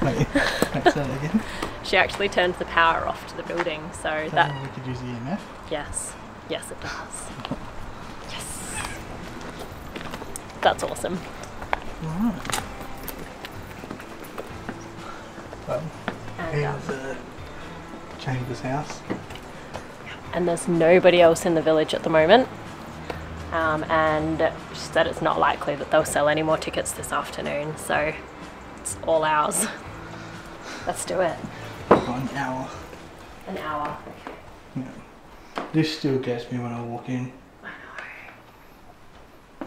Wait, say that again? She actually turned the power off to the building, so that... we could use the EMF? Yes. Yes, it does. Yes. That's awesome. Alright. Well, And, here's Chamber's house. and there's nobody else in the village at the moment. And she said it's not likely that they'll sell any more tickets this afternoon, so it's all ours. Let's do it. We've got an hour. An hour. Yeah. This still gets me when I walk in. I know.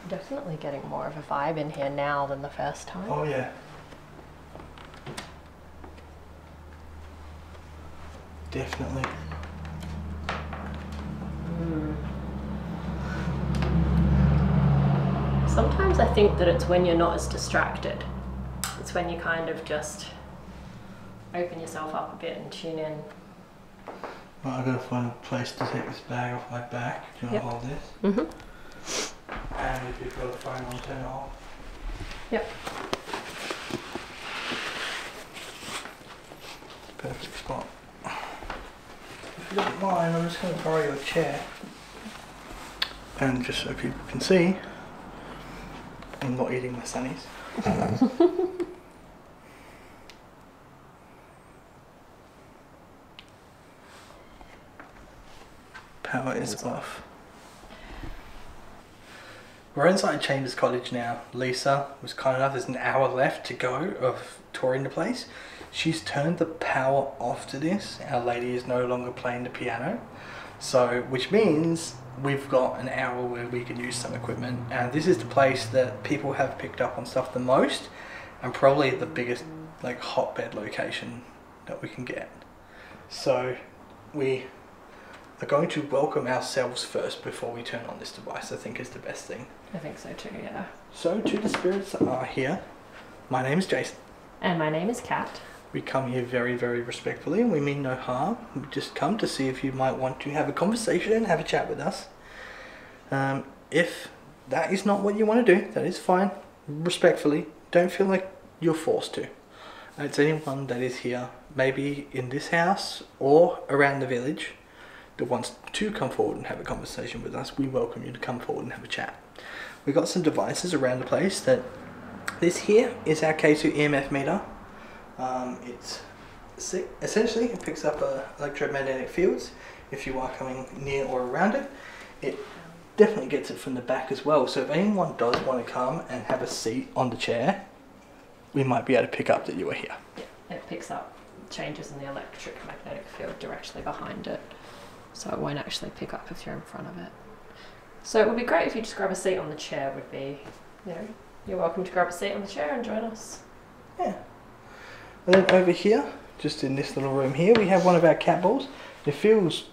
Definitely getting more of a vibe in here now than the first time. Oh yeah. Definitely. Sometimes I think that it's when you're not as distracted. It's when you kind of just open yourself up a bit and tune in. Right, I've got to find a place to take this bag off my back. Do you want to hold this? Mm-hmm. And if you've got a phone on, turn it off. Yep. Perfect spot. If you don't mind, I'm just going to borrow your chair. And just so people can see, I'm not eating my sunnies. Power is off. We're inside Chambers Cottage now. Lisa was kind enough, there's an hour left to go of touring the place. She's turned the power off to this. Our lady is no longer playing the piano. So, which means we've got an hour where we can use some equipment. And this is the place that people have picked up on stuff the most, and probably the biggest like hotbed location that we can get. So we are going to welcome ourselves first before we turn on this device, I think is the best thing. I think so too, yeah. So to the spirits that are here, my name is Jason. And my name is Kat. We come here very, very respectfully and we mean no harm. We just come to see if you might want to have a conversation and have a chat with us. If that is not what you want to do, that is fine. Respectfully, don't feel like you're forced to. It's anyone that is here, maybe in this house or around the village, that wants to come forward and have a conversation with us. We welcome you to come forward and have a chat. We've got some devices around the place. This here is our K2 EMF meter. Essentially it picks up electromagnetic fields if you are coming near or around it. It definitely gets it from the back as well, so if anyone does want to come and have a seat on the chair, we might be able to pick up that you are here. Yeah, it picks up changes in the electromagnetic field directly behind it, so it won't actually pick up if you're in front of it. So it would be great if you just grab a seat on the chair. Would be, you're welcome to grab a seat on the chair and join us. Yeah. And then over here, just in this little room here, we have one of our cat balls. It feels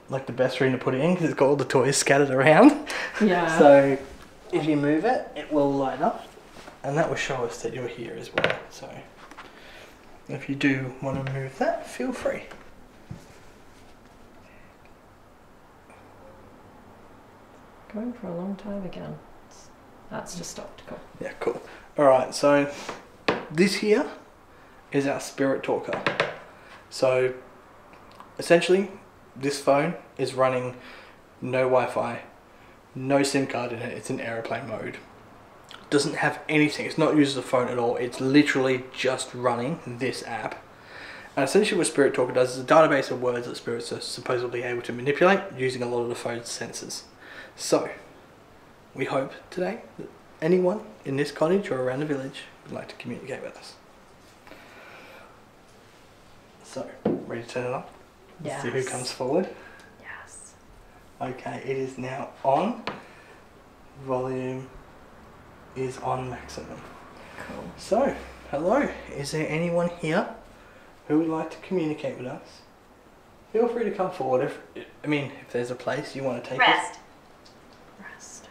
like the best room to put it in because it's got all the toys scattered around. Yeah. So if you move it, it will light up, and that will show us that you're here as well. So if you do want to move that, feel free. Going for a long time again. That's just optical. Yeah, cool. Alright, so this here is our spirit talker. So essentially this phone is running no Wi-Fi, no SIM card in it, it's in airplane mode. Doesn't have anything, it's not used as a phone at all, it's literally just running this app. And essentially what Spirit Talker does is a database of words that spirits are supposedly able to manipulate using a lot of the phone's sensors. So, we hope today that anyone in this cottage or around the village would like to communicate with us. So, ready to turn it on? Yes. See who comes forward? Yes. Okay, it is now on. Volume is on maximum. Cool. So, hello. Is there anyone here who would like to communicate with us? Feel free to come forward. If there's a place you want to take Rest. Rest.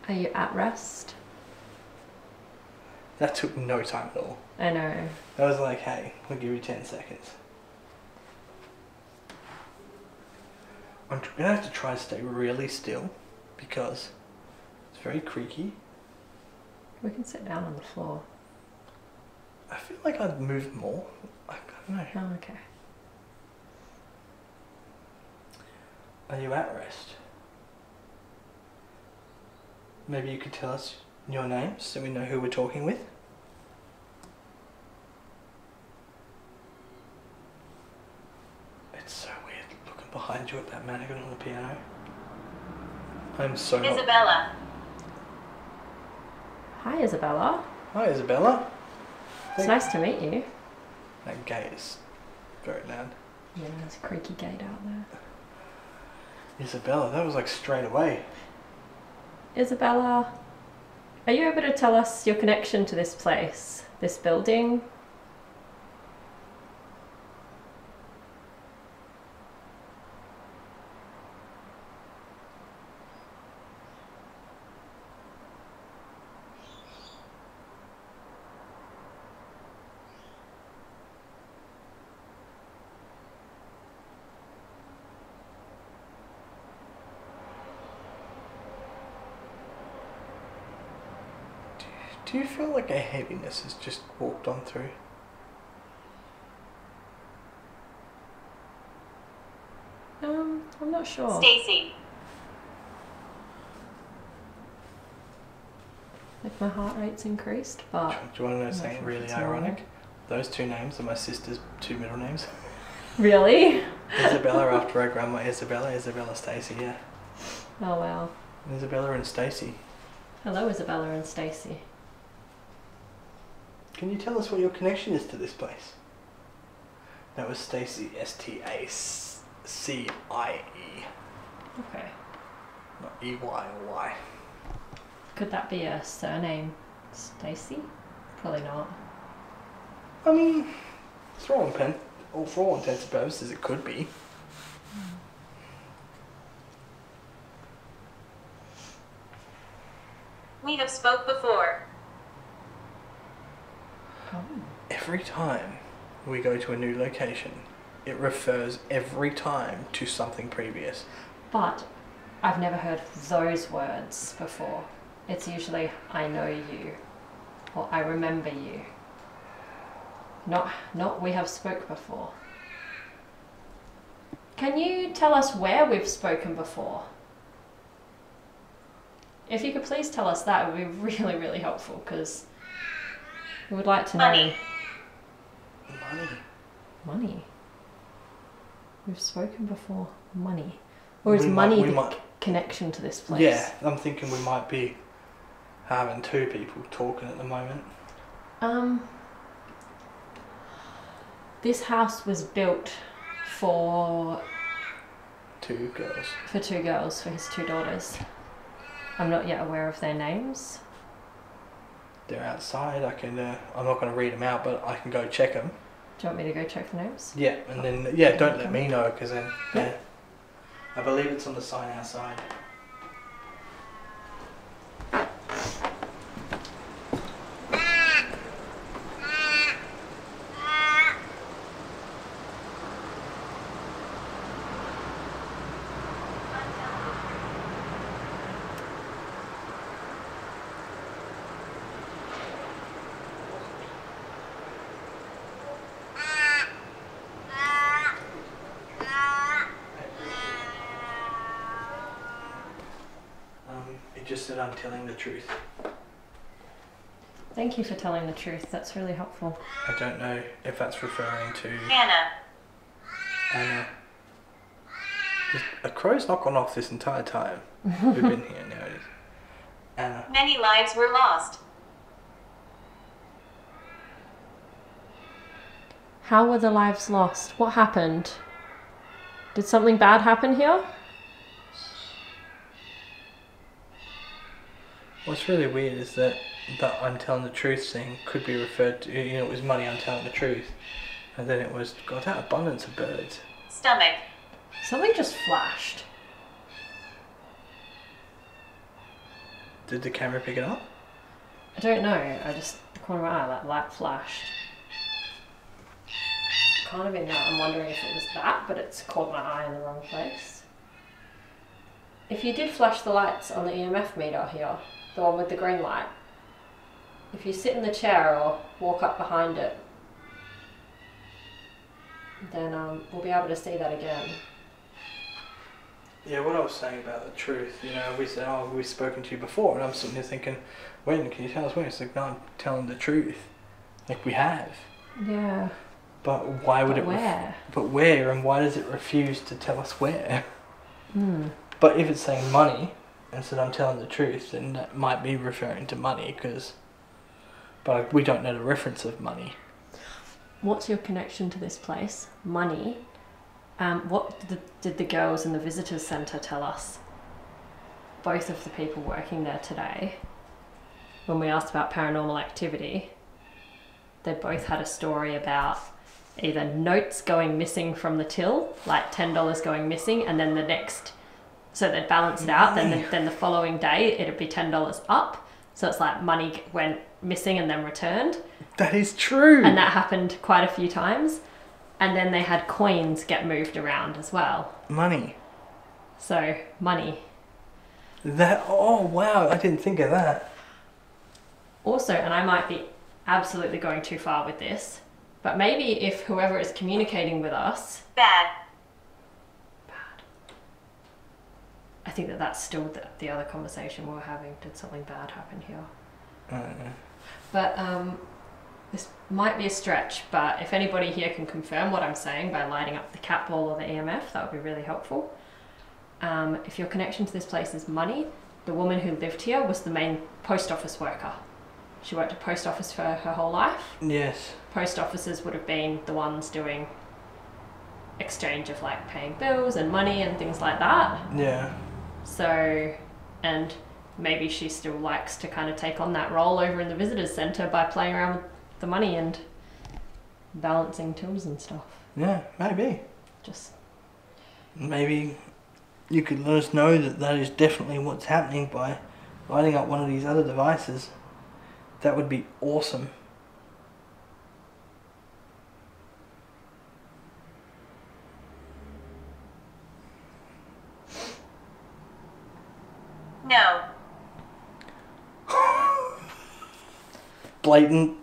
Are you at rest? That took no time at all. I know. I was like, hey, we'll give you 10 seconds. I'm going to have to try to stay really still because very creaky. We can sit down on the floor. I feel like I'd move more. I don't know. Oh, okay. Are you at rest? Maybe you could tell us your names so we know who we're talking with? It's so weird looking behind you at that mannequin on the piano. I'm so not... Isabella. Hi, Isabella. Hi, Isabella. It's nice to meet you. That gate is very loud. Yeah, there's a creaky gate out there. Isabella, that was like straight away. Isabella, are you able to tell us your connection to this place, this building? Do you feel like a heaviness has just walked on through? I'm not sure. Stacy. Like my heart rate's increased, but... Do you want to know I'm not something sure if really it's ironic? normal. Those two names are my sister's two middle names. Really? Isabella after her grandma Isabella Stacy, yeah. Oh wow. Isabella and Stacy. Hello, Isabella and Stacy. Can you tell us what your connection is to this place? That was Stacy, Stacie. Okay. Not EY or Y. Could that be a surname? Stacy? Probably not. I mean, for all intents and purposes, it could be. We have spoke before. Oh. Every time we go to a new location, it refers every time to something previous. But I've never heard those words before. It's usually, I know you, or I remember you. Not we have spoke before. Can you tell us where we've spoken before? If you could please tell us that, it would be really, really helpful, because we would like to know. Money. Money. Money? We've spoken before. Money. Or is We money might- the connection to this place? Yeah, I'm thinking we might be having two people talking at the moment. This house was built for Two girls. two girls, for his two daughters. I'm not yet aware of their names. They're outside. I'm not going to read them out, but I can go check them. Do you want me to go check the names? Yeah, and then don't let me know, because then I believe it's on the sign outside. It just said I'm telling the truth. Thank you for telling the truth. That's really helpful. I don't know if that's referring to Anna. Anna. A crow's not gone off this entire time. We've been here now. It is Anna. Many lives were lost. How were the lives lost? What happened? Did something bad happen here? What's really weird is that I'm telling the truth thing could be referred to, it was money, I'm telling the truth. And then it was, God, that abundance of birds. Stomach. Something just flashed. Did the camera pick it up? I don't know. The corner of my eye, that light flashed. Kind of in that. I'm wondering if it was that, but it's caught my eye in the wrong place. if you did flash the lights on the EMF meter here, the one with the green light, if you sit in the chair or walk up behind it, then we'll be able to see that again. Yeah, what I was saying about the truth, you know, we said, oh, we've spoken to you before, and I'm sitting there thinking, when, can you tell us when? It's like, no, I'm telling the truth. Like, we have. Yeah. But why would But where? But where, and why does it refuse to tell us where? Hmm. But if it's saying money, and said I'm telling the truth, then that might be referring to money, but we don't know the reference of money. What's your connection to this place? Money. What did the girls in the visitors centre tell us? Both of the people working there today, when we asked about paranormal activity, they both had a story about either notes going missing from the till, like $10 going missing, and then the next, so they'd balance it out, then the following day it'd be $10 up. So it's like money went missing and then returned. That is true. And that happened quite a few times. And then they had coins get moved around as well. Money. So, money. Oh wow, I didn't think of that. Also, and I might be absolutely going too far with this, but maybe if whoever is communicating with us... Bad. I think that's still the other conversation we were having. Did something bad happen here? I don't know. But this might be a stretch, but if anybody here can confirm what I'm saying by lighting up the cat ball or the EMF, that would be really helpful. If your connection to this place is money, the woman who lived here was the main post office worker. She worked at post office for her whole life. Yes. Post offices would have been the ones doing exchange of like paying bills and money and things like that. Yeah. So, and maybe she still likes to kind of take on that role over in the visitors centre by playing around with the money and balancing tills and stuff. Yeah, maybe. Just maybe you could let us know that is definitely what's happening by lighting up one of these other devices. That would be awesome. No. Blatant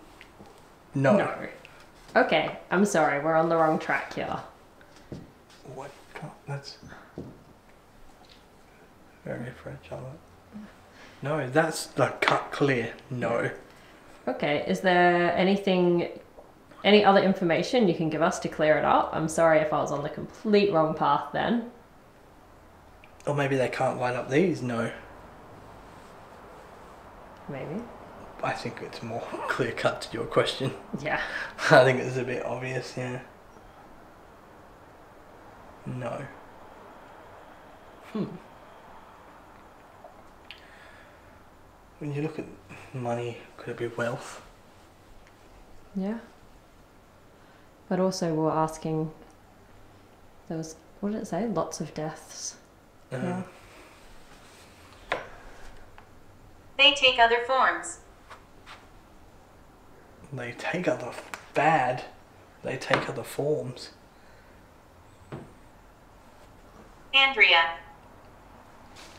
no. no. Okay, I'm sorry, we're on the wrong track here. What? That's very fragile. No, that's like cut clear. No. Okay, is there any other information you can give us to clear it up? I'm sorry if I was on the complete wrong path then. Or maybe they can't line up these. No. Maybe. I think it's more clear cut to your question. Yeah. I think it's a bit obvious, yeah. No. When you look at money, could it be wealth? Yeah. But also we're asking, there was, what did it say? Lots of deaths. Yeah. They take other forms. They take other forms. Andrea.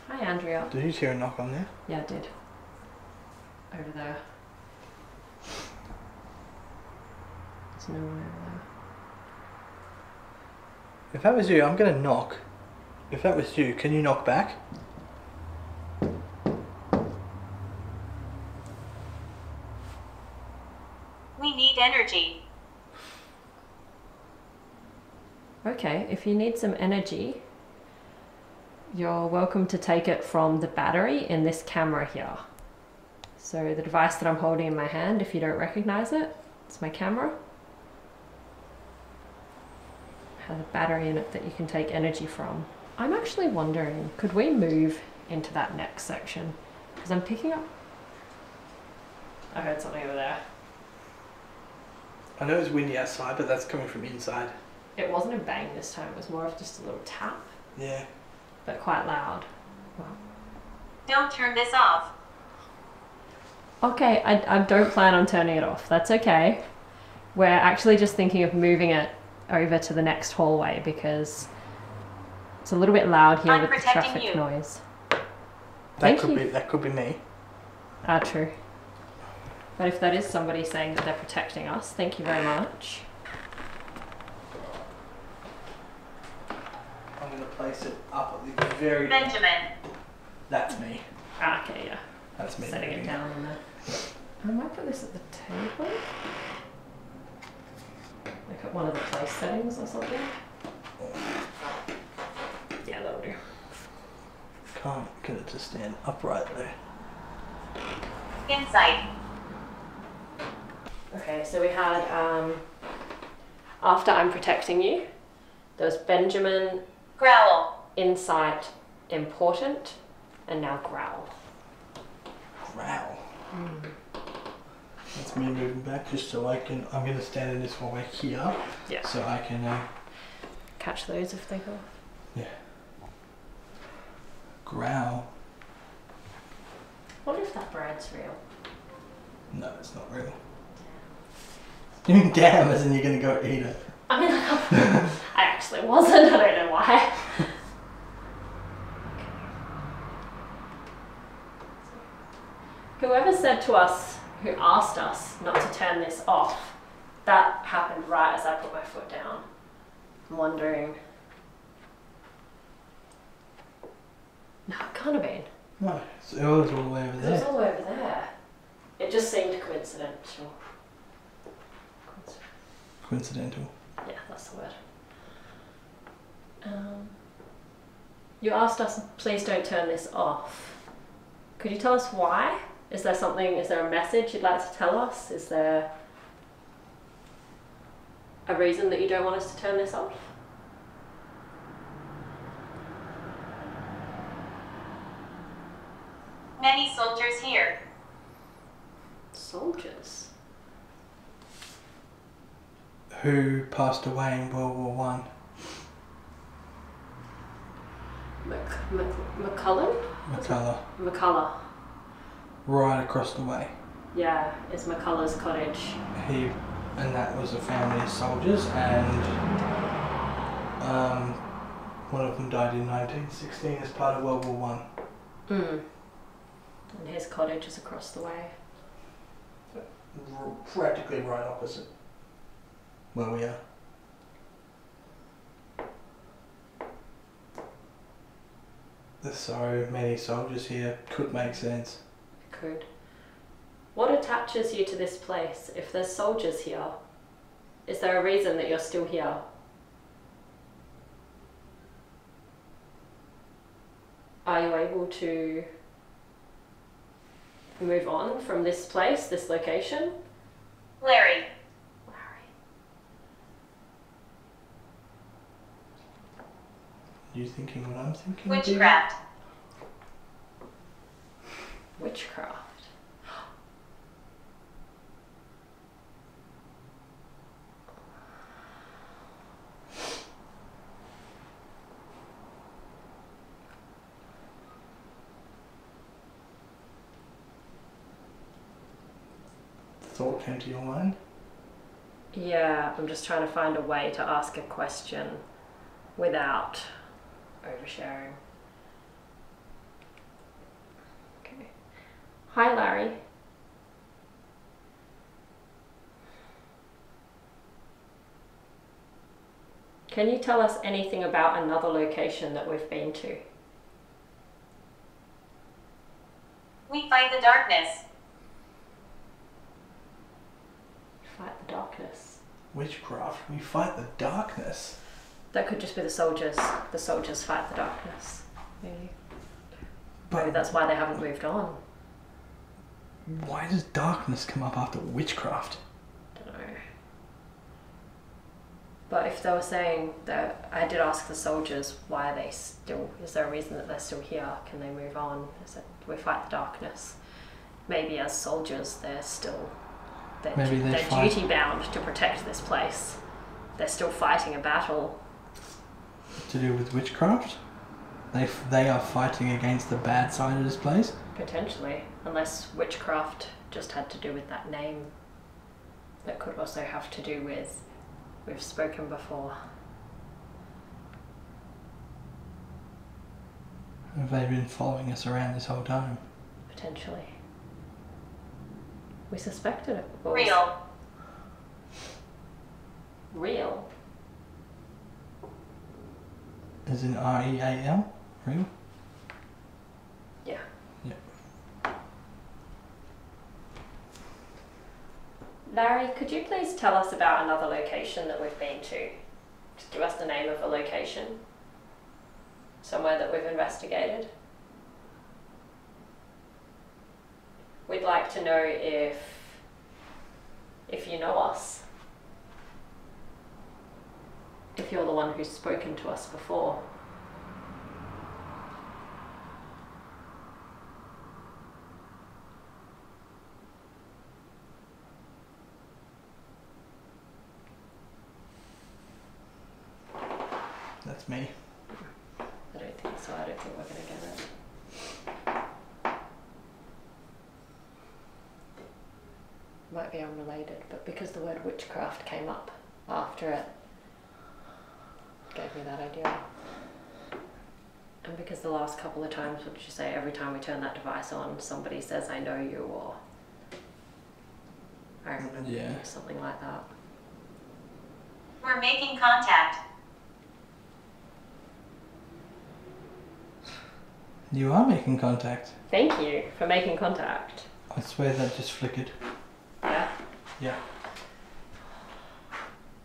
Hi, Andrea. Did you hear a knock on there? Yeah, I did. Over there. There's no one over there. If that was you, I'm gonna knock. If that was you, can you knock back? We need energy. Okay, if you need some energy, you're welcome to take it from the battery in this camera here. So the device that I'm holding in my hand, if you don't recognize it, it's my camera. It has a battery in it that you can take energy from. I'm actually wondering, could we move into that next section? Because I'm picking up... I heard something over there. I know it's windy outside, but that's coming from inside. It wasn't a bang this time, it was more of just a little tap, Yeah. but quite loud. Wow. Don't turn this off. Okay, I don't plan on turning it off. That's okay. We're actually just thinking of moving it over to the next hallway because It's a little bit loud here I'm with the protecting traffic you. noise. That Thank could you. be that could be me. Ah, true. But if that is somebody saying that they're protecting us, thank you very much. I'm gonna place it up at the very. Benjamin. That's me. Ah, okay, yeah. That's me. Setting it moving. down on there. I might put this at the table. Like at one of the place settings or something. Yeah, that'll do. Can't get it to stand upright though. Insight. Okay, so we had after I'm protecting you, there was Benjamin, Growl. insight, important, and now growl. Growl. That's me moving back just so I can. I'm gonna stand in this hallway here. Yeah. So I can. Catch those if they go. Yeah. Growl. I wonder if that bread's real. No, it's not real. You mean damn, as in you're gonna go eat it? I mean, I actually wasn't. I don't know why. Whoever said to us, who asked us not to turn this off, that happened right as I put my foot down. I'm wondering. No, it can't have been. No, so it was all the way over It was there. all the way over there. It just seemed coincidental. Coincidental. Yeah, that's the word. You asked us, please don't turn this off. Could you tell us why? Is there something, is there a message you'd like to tell us? Is there a reason that you don't want us to turn this off? Many soldiers here. Soldiers? Who passed away in World War One? McCullough? McCullough. McCullough. Right across the way. Yeah, it's McCullough's cottage. And that was a family of soldiers, and one of them died in 1916 as part of World War One. And his cottage is across the way. Practically right opposite where we are. There's so many soldiers here, could make sense. Could. What attaches you to this place? If there's soldiers here, is there a reason that you're still here? Are you able to move on from this place, this location? Larry. Larry. You thinking what I'm thinking? Witchcraft. Witchcraft. Thought came to your mind? Yeah, I'm just trying to find a way to ask a question without oversharing. Okay. Hi, Larry. Can you tell us anything about another location that we've been to? We fight the darkness. Fight the darkness. Witchcraft. We fight the darkness. That could just be the soldiers. The soldiers fight the darkness. Maybe. Maybe that's why they haven't moved on. Why does darkness come up after witchcraft? Don't know. But if they were saying that, I did ask the soldiers why are they still, is there a reason that they're still here? Can they move on? I said, we fight the darkness. Maybe as soldiers they're still, they're duty bound to protect this place. They're still fighting a battle. To do with witchcraft? They are fighting against the bad side of this place? Potentially, unless witchcraft just had to do with that name. That could also have to do with, we've spoken before. Have they been following us around this whole time? Potentially. We suspected it was Real. real. As in R-E-A-L? Real? Yeah. Yeah. Larry, could you please tell us about another location that we've been to? Just give us the name of a location. Somewhere that we've investigated. We'd like to know if you know us. If you're the one who's spoken to us before. That's me. I don't think so. I don't think we're going to get it. Might be unrelated, but because the word witchcraft came up after it, gave me that idea. And because the last couple of times, what did you say, every time we turn that device on, somebody says, I know you, or I remember something like that. We're making contact. You are making contact. Thank you for making contact. I swear that just flickered. Yeah. Yeah.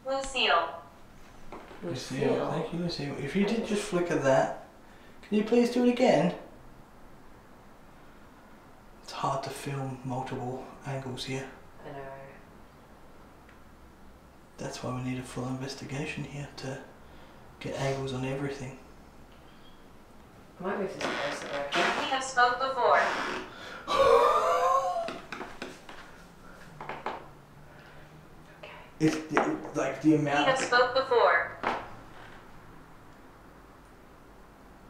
Lucille. Lucille. Thank you, Lucille. If you did just flicker that, can you please do it again? It's hard to film multiple angles here. I know. That's why we need a full investigation here to get angles on everything. I might move this closer though. We have spoke before. It's like the We amount. have spoke before. I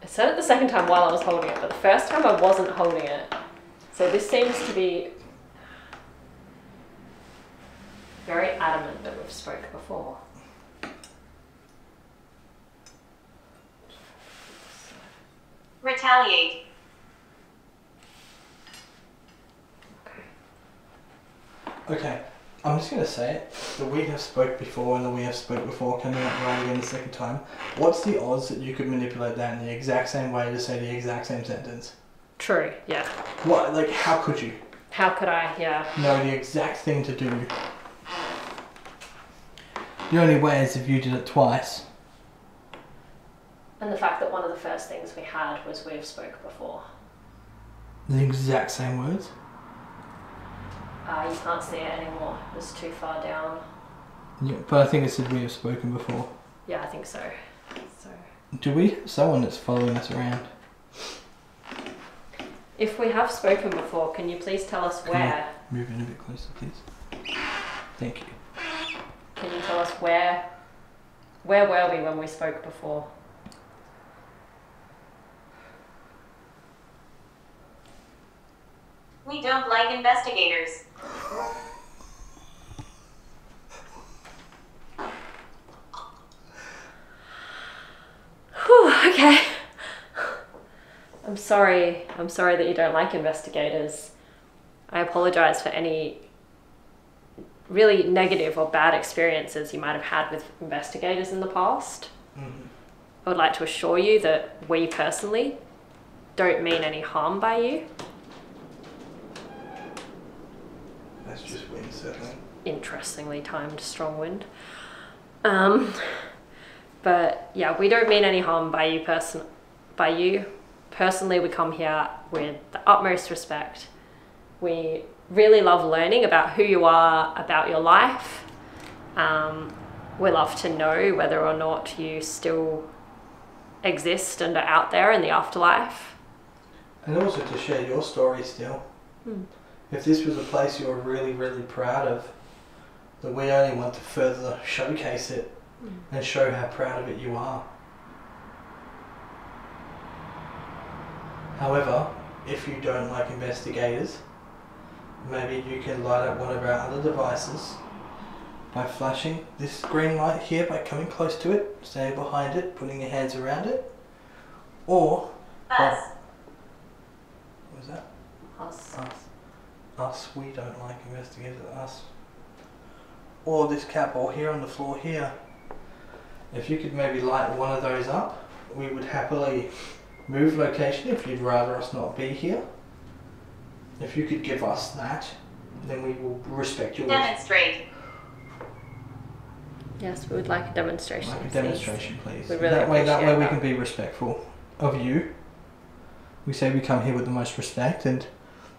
said it the second time while I was holding it, but the first time I wasn't holding it. So this seems to be very adamant that we've spoke before. Retaliate. Okay, I'm just gonna say it. The we have spoke before and the we have spoke before coming up right again the second time. What's the odds that you could manipulate that in the exact same way to say the exact same sentence? True, yeah. What? Like, how could you? How could I, yeah. Know the exact thing to do. The only way is if you did it twice. And the fact that one of the first things we had was we've spoke before. The exact same words? You can't see it anymore. It's too far down. Yeah, but I think it said we have spoken before. Yeah, I think so. Do we have someone that's following us around? If we have spoken before, can you please tell us where? Move in a bit closer, please. Thank you. Can you tell us where were we when we spoke before? We don't like investigators. Whew, okay. I'm sorry that you don't like investigators. I apologize for any really negative or bad experiences you might have had with investigators in the past. Mm-hmm. I would like to assure you that we personally don't mean any harm by you. That's just wind settling. Interestingly timed strong wind. But yeah, we don't mean any harm by you personally. We come here with the utmost respect. We really love learning about who you are, about your life. We love to know whether or not you still exist and are out there in the afterlife. And also to share your story still. If this was a place you were really, really proud of, that we only want to further showcase it and show how proud of it you are. However, if you don't like investigators, maybe you can light up one of our other devices by flashing this green light here, by coming close to it, standing behind it, putting your hands around it, or Us. was that? Us. Us. We don't like investigators. Us. Or this cap, or here on the floor here. If you could maybe light one of those up, we would happily move location if you'd rather us not be here. If you could give us that, then we will respect your wish. Demonstrate. Yes, we would like a demonstration. Like a demonstration, please. We really that way we appreciate can be respectful of you. We say we come here with the most respect, and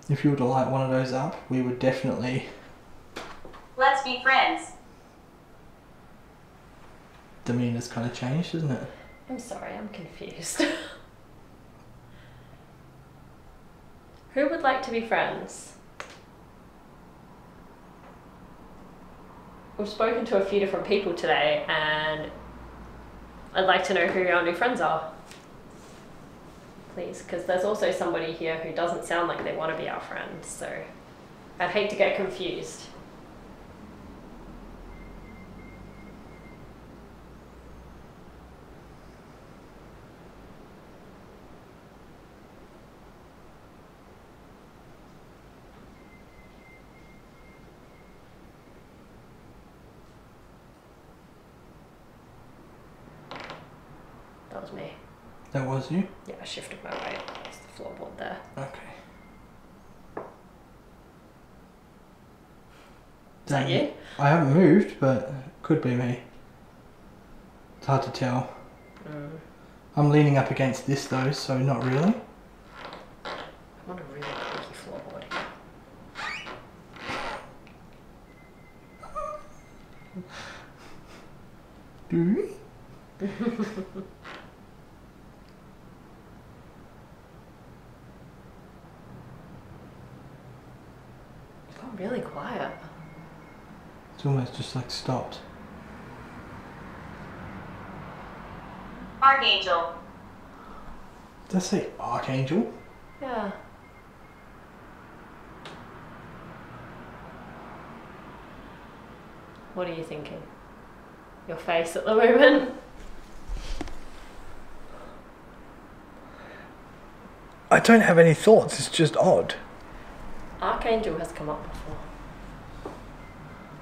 if you were to light one of those up, we would definitely... Let's be friends. Demeanor's kind of changed, isn't it? I'm sorry, I'm confused. Who would like to be friends? We've spoken to a few different people today, and I'd like to know who your new friends are. Please, because there's also somebody here who doesn't sound like they want to be our friend, so I'd hate to get confused. That was me. That was you? Yeah, I shifted my weight. That's the floorboard there. Okay. Is that you? I haven't moved, but could be me. It's hard to tell. I'm leaning up against this though, so not really. I want a really creaky floorboard here. Do you? It got really quiet. It's almost just like stopped. Archangel. Did I say Archangel? Yeah. What are you thinking? Your face at the moment? I don't have any thoughts, it's just odd. Archangel has come up before.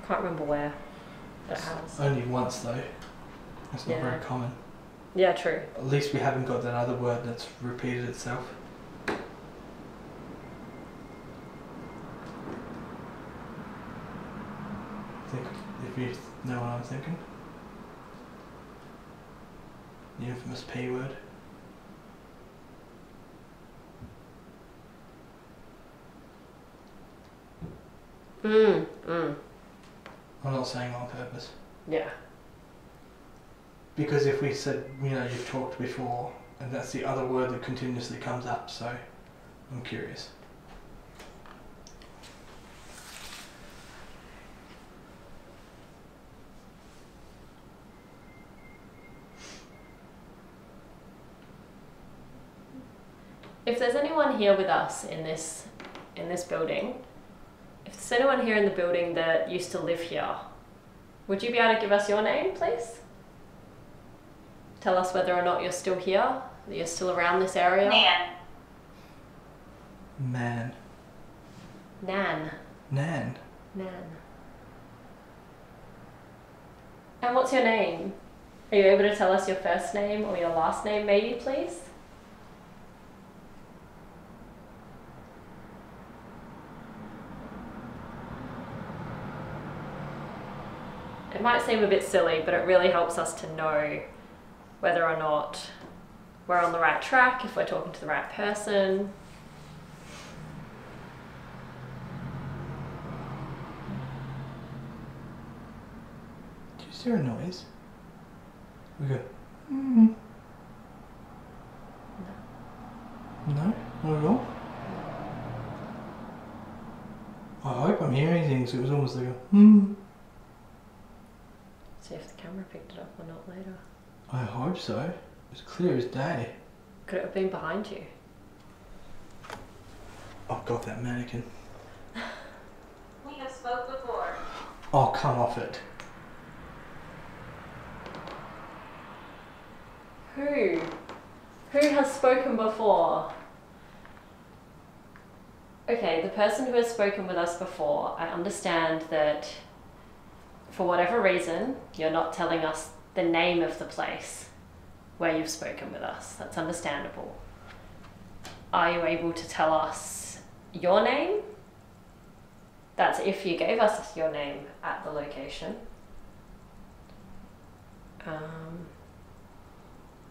Can't remember where, but it has. Only once though. That's not Yeah. very common. Yeah, true. At least we haven't got that other word that's repeated itself. Think if you know what I'm thinking. The infamous P word. I'm not saying on purpose. Yeah. Because if we said, you know, you've talked before, and that's the other word that continuously comes up, so I'm curious. If there's anyone here with us in this building, if there's anyone here in the building that used to live here, would you be able to give us your name, please? Tell us whether or not you're still here, that you're still around this area. Man. Nan. Nan. Nan. And what's your name? Are you able to tell us your first name or your last name maybe, please? It might seem a bit silly, but it really helps us to know whether or not we're on the right track, if we're talking to the right person. Do you hear a noise? We go, No, not at all. I hope I'm hearing things. It was almost like a See if the camera picked it up or not later. I hope so. It's clear as day. Could it have been behind you? Oh god, that mannequin. We have spoke before. Oh, come off it. Who? Who has spoken before? okay, the person who has spoken with us before, I understand that for whatever reason, you're not telling us the name of the place where you've spoken with us. That's understandable. Are you able to tell us your name? That's if you gave us your name at the location.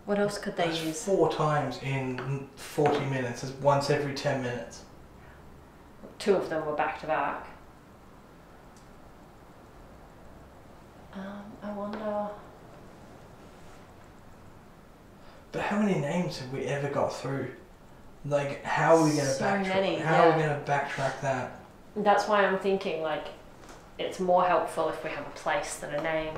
What else could they That's use? 4 times in 40 minutes. It's once every 10 minutes. 2 of them were back to back. I wonder. But how many names have we ever got through? Like, how are we going to So backtrack? many, How are we yeah. going to backtrack that? That's why I'm thinking, like, it's more helpful if we have a place than a name.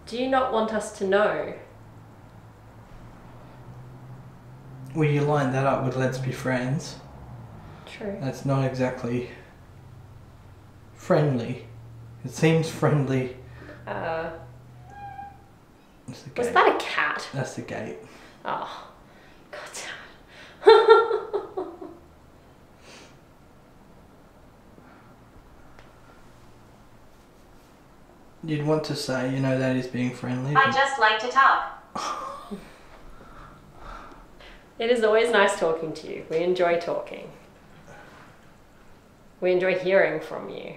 Do you not want us to know? Well, you line that up with "Let's be friends." True. That's not exactly friendly. It seems friendly. That's the Was gate. that a cat? That's the gate. Oh, God damn it. You'd want to say, you know, that is being friendly. I but- just like to talk. It is always nice talking to you. We enjoy talking. We enjoy hearing from you.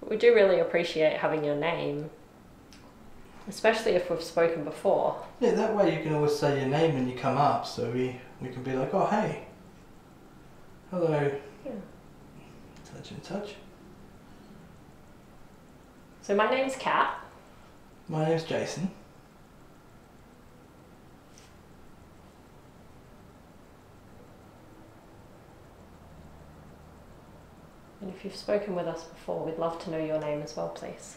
We do really appreciate having your name, especially if we've spoken before. Yeah, that way you can always say your name when you come up, so we can be like, oh, hey. Hello. Yeah. Touch and touch. So my name's Kat. My name's Jason. And if you've spoken with us before, we'd love to know your name as well, please.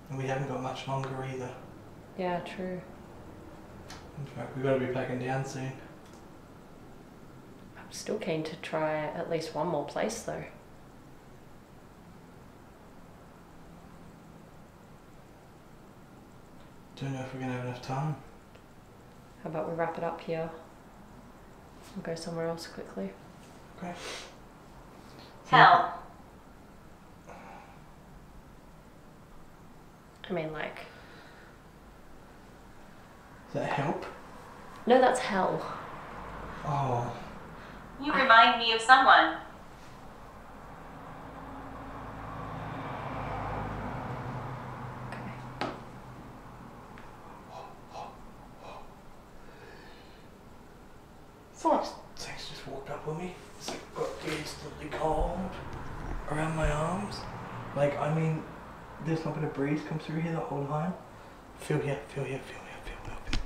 And we haven't got much longer either. Yeah, true. In fact, we've got to be packing down soon. I'm still keen to try at least one more place though. Don't know if we're going to have enough time. How about we wrap it up here and go somewhere else quickly? Okay. Hell. I mean, like, Does that help? no, that's hell. Oh. You remind me of someone. Okay. Things just walked up on me. It's like got instantly cold around my arms. Like, I mean, there's not been a breeze come through here the whole time. Feel here, feel here, feel here, feel here.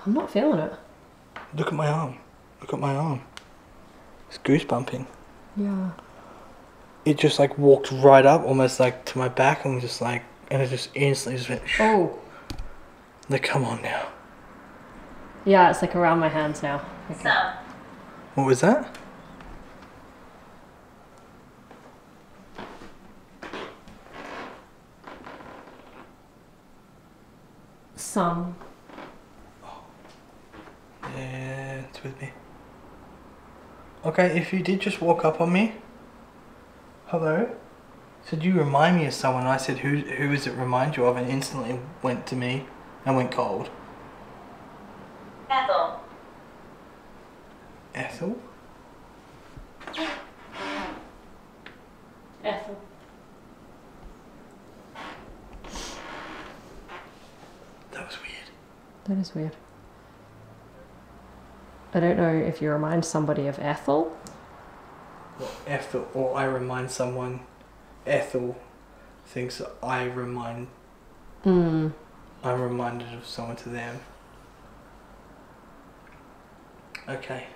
I'm not feeling it. Look at my arm. Look at my arm. It's goosebumping. Yeah. It just like walked right up, almost like to my back, and was just like, and it just instantly just went. Oh. Like, come on now. Yeah, it's like around my hands now. Okay. Some. What was that? Some. Yeah, it's with me. Okay, if you did just walk up on me. Hello? Said you remind me of someone. I said, who does it remind you of? And instantly went to me and went cold. Ethel. Ethel? Ethel. That was weird. That is weird. I don't know if you remind somebody of Ethel. Well, Ethel, or I remind someone. Ethel thinks that I'm reminded of someone to them. Okay.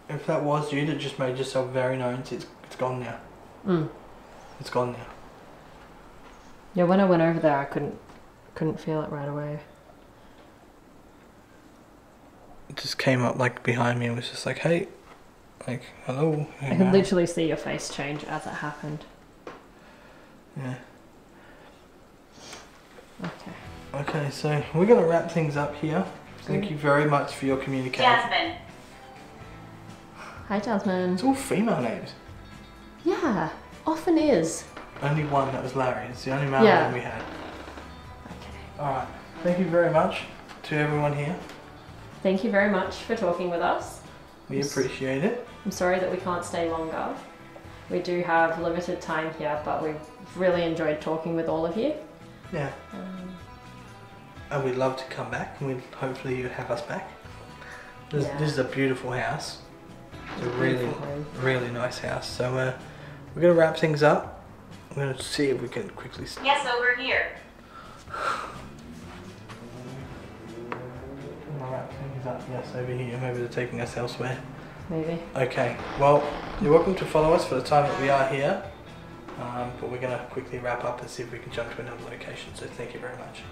If that was you that just made yourself very known, it's gone now. It's gone now. Yeah, when I went over there, I couldn't feel it right away. It just came up like behind me and was just like, hey, like, hello. I could literally see your face change as it happened. Yeah. Okay, so we're going to wrap things up here. Thank you very much for your communication. Jasmine. Hi, Jasmine. It's all female names. Yeah, often is. Only one, that was Larry. It's the only male Yeah. name we had. Okay. Alright, thank you very much to everyone here. Thank you very much for talking with us. We appreciate it. I'm sorry that we can't stay longer. We do have limited time here, but we've really enjoyed talking with all of you. Yeah. And we'd love to come back, and we'd hopefully you'd have us back. This is a beautiful house. It's a really, really nice house. So we're going to wrap things up. I'm going to see if we can quickly... Yes, over here. I'll wrap things up. Yes, over here. Maybe they're taking us elsewhere. Maybe. Okay, well, you're welcome to follow us for the time that we are here. But we're going to quickly wrap up and see if we can jump to another location. So thank you very much.